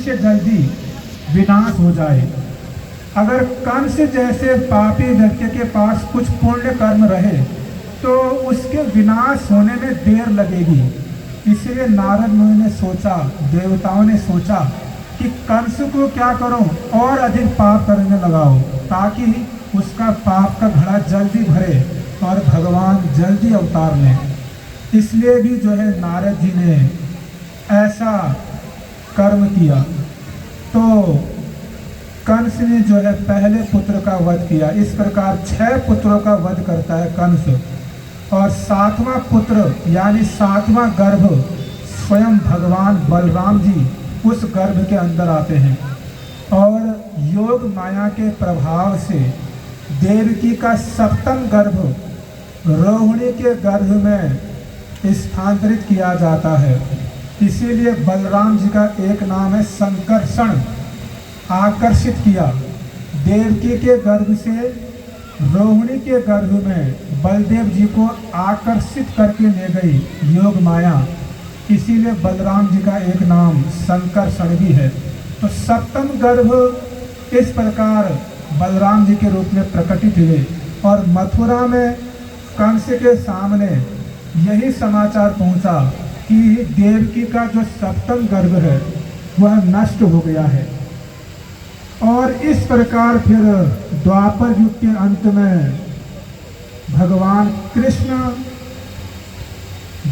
से जल्दी विनाश हो जाए। अगर कंस जैसे पापी व्यक्ति के पास कुछ पुण्य कर्म रहे तो उसके विनाश होने में देर लगेगी। इसलिए नारद मुनि ने सोचा, देवताओं ने सोचा कि कंस को क्या करो और अधिक पाप करने लगाओ ताकि उसका पाप का घड़ा जल्दी भरे और भगवान जल्दी अवतार लें। इसलिए भी जो है नारद जी ने ऐसा कर्म किया। तो कंस ने जो है पहले पुत्र का वध किया। इस प्रकार 6 पुत्रों का वध करता है कंस, और 7वां पुत्र यानी 7वां गर्भ स्वयं भगवान बलराम जी उस गर्भ के अंदर आते हैं और योग माया के प्रभाव से देवकी का 7वां गर्भ रोहिणी के गर्भ में स्थानांतरित किया जाता है। इसीलिए बलराम जी का एक नाम है संकर्षण, आकर्षित किया। देवकी के गर्भ से रोहिणी के गर्भ में बलदेव जी को आकर्षित करके ले गई योग माया, इसीलिए बलराम जी का एक नाम संकर्षण भी है। तो 7वां गर्भ इस प्रकार बलराम जी के रूप में प्रकटित हुए और मथुरा में कंस के सामने यही समाचार पहुंचा कि देवकी का जो 7वां गर्भ है वह नष्ट हो गया है। और इस प्रकार फिर द्वापर युग के अंत में भगवान कृष्ण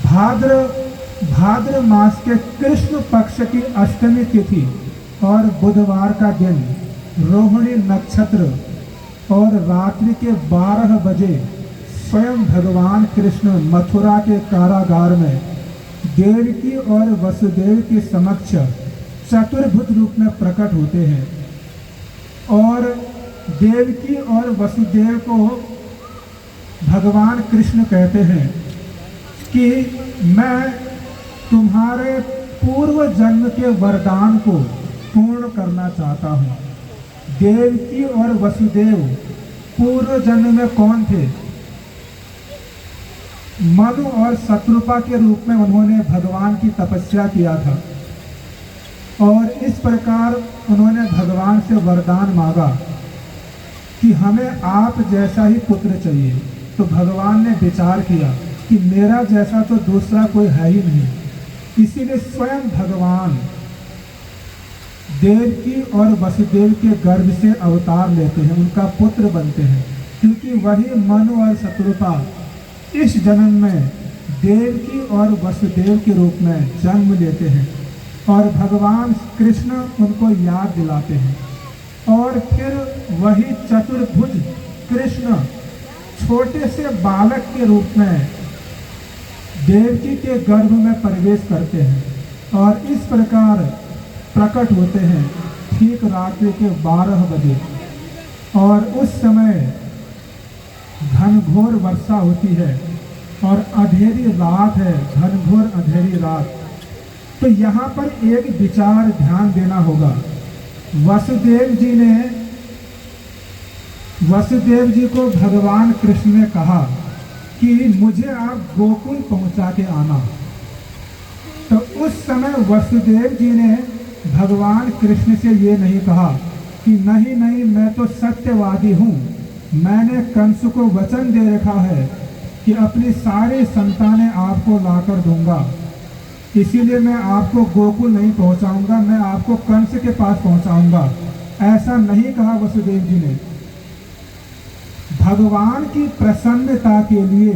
भाद्र मास के कृष्ण पक्ष की अष्टमी तिथि और बुधवार का दिन रोहिणी नक्षत्र और रात्रि के 12 बजे स्वयं भगवान कृष्ण मथुरा के कारागार में देवकी और वसुदेव के समक्ष चतुर्भुज रूप में प्रकट होते हैं और देवकी और वसुदेव को भगवान कृष्ण कहते हैं कि मैं तुम्हारे पूर्व जन्म के वरदान को पूर्ण करना चाहता हूँ। देवकी और वसुदेव पूर्व जन्म में कौन थे? मनु और शत्रुपा के रूप में उन्होंने भगवान की तपस्या किया था और इस प्रकार उन्होंने भगवान से वरदान मांगा कि हमें आप जैसा ही पुत्र चाहिए। तो भगवान ने विचार किया कि मेरा जैसा तो दूसरा कोई है ही नहीं, इसीलिए स्वयं भगवान देवकी और वसुदेव के गर्भ से अवतार लेते हैं, उनका पुत्र बनते हैं, क्योंकि वही मनु और शत्रुपा इस जन्म में देवकी और वसुदेव के रूप में जन्म लेते हैं और भगवान कृष्ण उनको याद दिलाते हैं। और फिर वही चतुर्भुज कृष्ण छोटे से बालक के रूप में देवकी के गर्भ में प्रवेश करते हैं और इस प्रकार प्रकट होते हैं ठीक रात्रि के 12 बजे। और उस समय घनघोर वर्षा होती है और अंधेरी रात है, घनघोर अंधेरी रात। तो यहाँ पर एक विचार ध्यान देना होगा। वसुदेव जी को भगवान कृष्ण ने कहा कि मुझे आप गोकुल पहुँचा के आना। तो उस समय वसुदेव जी ने भगवान कृष्ण से ये नहीं कहा कि नहीं नहीं मैं तो सत्यवादी हूँ, मैंने कंस को वचन दे रखा है कि अपनी सारी संतानें आपको लाकर दूंगा, इसीलिए मैं आपको गोकुल नहीं पहुंचाऊंगा, मैं आपको कंस के पास पहुंचाऊंगा। ऐसा नहीं कहा वसुदेव जी ने। भगवान की प्रसन्नता के लिए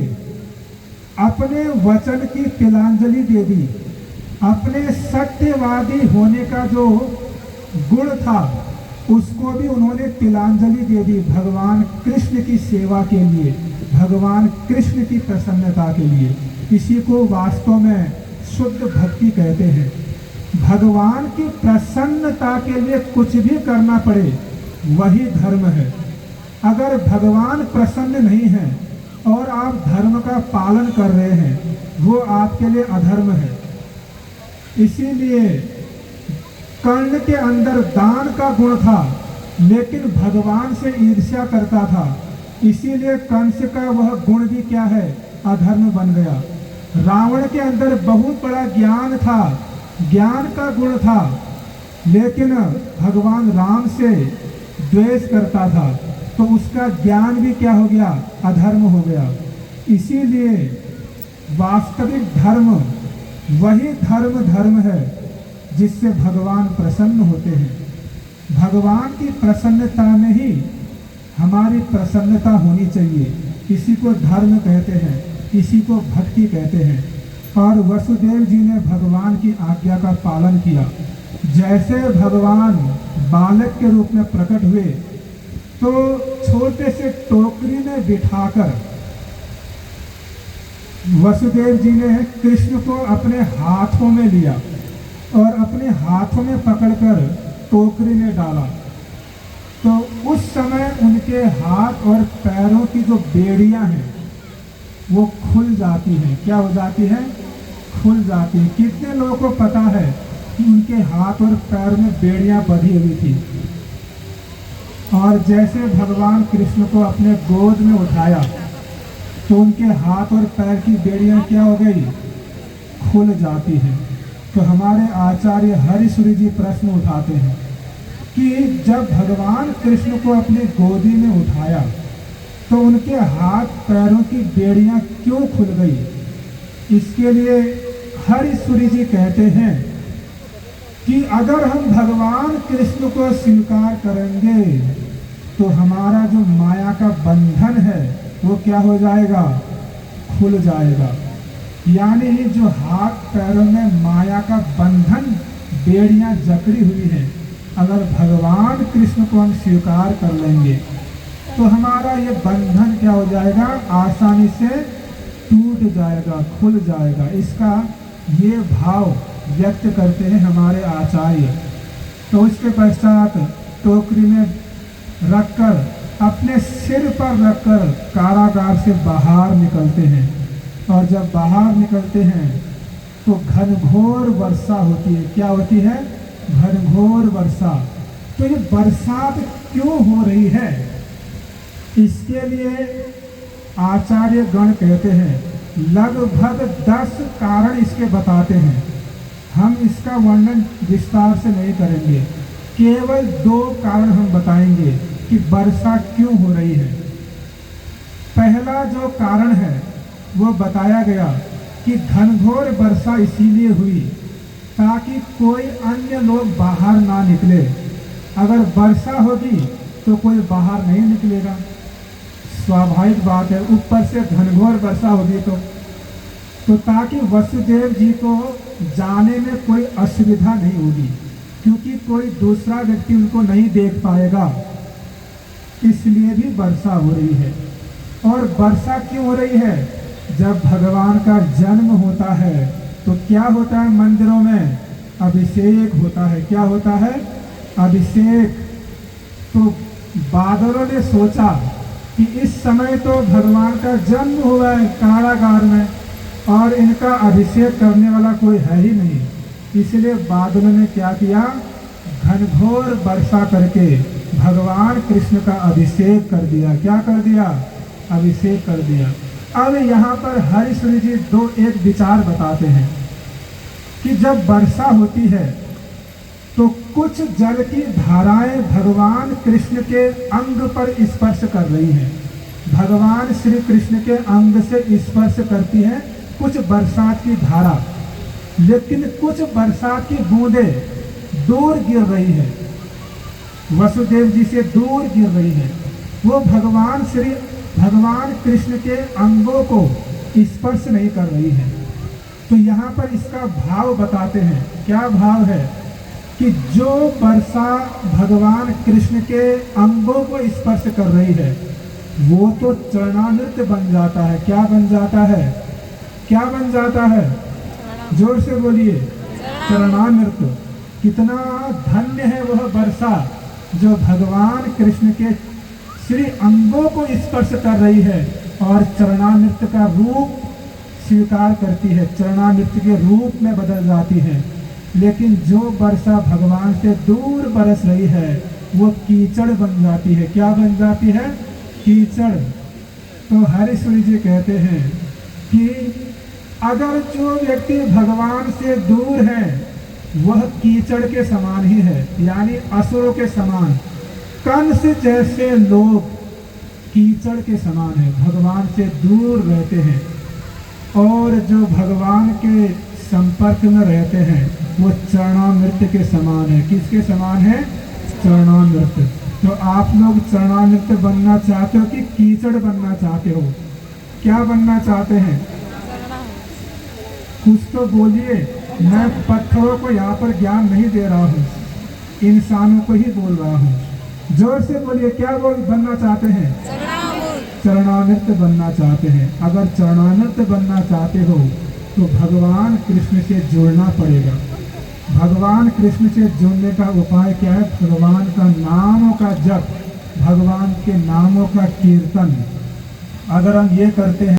अपने वचन की तिलांजलि दे दी, अपने सत्यवादी होने का जो गुण था उसको भी उन्होंने तिलांजलि दे दी भगवान कृष्ण की सेवा के लिए, भगवान कृष्ण की प्रसन्नता के लिए। इसी को वास्तव में शुद्ध भक्ति कहते हैं। भगवान की प्रसन्नता के लिए कुछ भी करना पड़े वही धर्म है। अगर भगवान प्रसन्न नहीं है और आप धर्म का पालन कर रहे हैं, वो आपके लिए अधर्म है। इसीलिए कर्ण के अंदर दान का गुण था, लेकिन भगवान से ईर्ष्या करता था, इसीलिए कंस का वह गुण भी क्या है, अधर्म बन गया। रावण के अंदर बहुत बड़ा ज्ञान था, ज्ञान का गुण था, लेकिन भगवान राम से द्वेष करता था, तो उसका ज्ञान भी क्या हो गया, अधर्म हो गया। इसीलिए वास्तविक धर्म वही धर्म है जिससे भगवान प्रसन्न होते हैं। भगवान की प्रसन्नता में ही हमारी प्रसन्नता होनी चाहिए। इसी को धर्म कहते हैं, इसी को भक्ति कहते हैं। और वसुदेव जी ने भगवान की आज्ञा का पालन किया। जैसे भगवान बालक के रूप में प्रकट हुए तो छोटे से टोकरी में बिठाकर वसुदेव जी ने कृष्ण को अपने हाथों में लिया और अपने हाथों में पकड़कर टोकरी में डाला। तो उस समय उनके हाथ और पैरों की जो बेड़ियां हैं वो खुल जाती हैं। क्या हो जाती हैं? खुल जाती हैं। कितने लोगों को पता है कि उनके हाथ और पैर में बेड़ियां बंधी हुई थी? और जैसे भगवान कृष्ण को अपने गोद में उठाया तो उनके हाथ और पैर की बेड़ियां क्या हो गई? खुल जाती हैं। तो हमारे आचार्य हरिसूरी जी प्रश्न उठाते हैं कि जब भगवान कृष्ण को अपने गोदी में उठाया तो उनके हाथ पैरों की बेड़ियां क्यों खुल गई? इसके लिए हरिसूरी जी कहते हैं कि अगर हम भगवान कृष्ण को स्वीकार करेंगे तो हमारा जो माया का बंधन है वो क्या हो जाएगा? खुल जाएगा। यानी जो हाथ पैरों में माया का बंधन बेड़ियां जकड़ी हुई हैं, अगर भगवान कृष्ण को हम स्वीकार कर लेंगे तो हमारा ये बंधन क्या हो जाएगा? आसानी से टूट जाएगा, खुल जाएगा। इसका ये भाव व्यक्त करते हैं हमारे आचार्य। तो इसके पश्चात टोकरी में रखकर अपने सिर पर रखकर कारागार से बाहर निकलते हैं। और जब बाहर निकलते हैं तो घनघोर वर्षा होती है। क्या होती है? घनघोर वर्षा। तो ये बरसात क्यों हो रही है? इसके लिए आचार्य गण कहते हैं लगभग 10 कारण इसके बताते हैं। हम इसका वर्णन विस्तार से नहीं करेंगे, केवल 2 कारण हम बताएंगे कि वर्षा क्यों हो रही है। पहला जो कारण है वो बताया गया कि घनघोर वर्षा इसीलिए हुई ताकि कोई अन्य लोग बाहर ना निकले। अगर वर्षा होगी तो कोई बाहर नहीं निकलेगा, स्वाभाविक बात है। ऊपर से घनघोर वर्षा होगी तो ताकि वसुदेव जी को जाने में कोई असुविधा नहीं होगी, क्योंकि कोई दूसरा व्यक्ति उनको नहीं देख पाएगा, इसलिए भी वर्षा हो रही है। और वर्षा क्यों हो रही है? जब भगवान का जन्म होता है तो क्या होता है? मंदिरों में अभिषेक होता है। क्या होता है? अभिषेक। तो बादलों ने सोचा कि इस समय तो भगवान का जन्म हुआ है कारागार में और इनका अभिषेक करने वाला कोई है ही नहीं, इसलिए बादलों ने क्या किया? घनघोर वर्षा करके भगवान कृष्ण का अभिषेक कर दिया। क्या कर दिया? अभिषेक कर दिया। अब यहाँ पर हरिसूरी जी एक विचार बताते हैं कि जब वर्षा होती है तो कुछ जल की धाराएं भगवान कृष्ण के अंग पर स्पर्श कर रही हैं। भगवान श्री कृष्ण के अंग से स्पर्श करती है कुछ बरसात की धारा, लेकिन कुछ बरसात की बूंदें दूर गिर रही है, वसुदेव जी से दूर गिर रही है। वो भगवान कृष्ण के अंगों को स्पर्श नहीं कर रही है। तो यहाँ पर इसका भाव बताते हैं। क्या भाव है? कि जो वर्षा भगवान कृष्ण के अंगों को स्पर्श कर रही है वो तो चरणानृत्य बन जाता है। क्या बन जाता है? क्या बन जाता है? जोर से बोलिए। चरणानृत्य। कितना धन्य है वह वर्षा जो भगवान कृष्ण के श्री अंगों को स्पर्श कर रही है और चरणानृत्य का रूप स्वीकार करती है, चरणानृत्य के रूप में बदल जाती है। लेकिन जो वर्षा भगवान से दूर बरस रही है वो कीचड़ बन जाती है। क्या बन जाती है? कीचड़। तो हरिसूरी जी कहते हैं कि अगर जो व्यक्ति भगवान से दूर है वह कीचड़ के समान ही है, यानी असुरों के समान। कंस जैसे लोग कीचड़ के समान है, भगवान से दूर रहते हैं, और जो भगवान के संपर्क में रहते हैं वो चरणामृत के समान है। किसके समान है? चरणामृत। तो आप लोग चरणामृत बनना चाहते हो कि कीचड़ बनना चाहते हो? क्या बनना चाहते हैं? कुछ तो बोलिए। मैं पत्थरों को यहाँ पर ज्ञान नहीं दे रहा हूँ, इंसानों को ही बोल रहा हूँ। जोर से बोलिए, क्या बनना चाहते हैं? चरणामृत बनना चाहते हैं। अगर चरणामृत बनना चाहते हो तो भगवान कृष्ण से जुड़ना पड़ेगा। भगवान कृष्ण से जुड़ने का उपाय क्या है? भगवान का नामों का जप, भगवान के नामों का कीर्तन। अगर हम ये करते हैं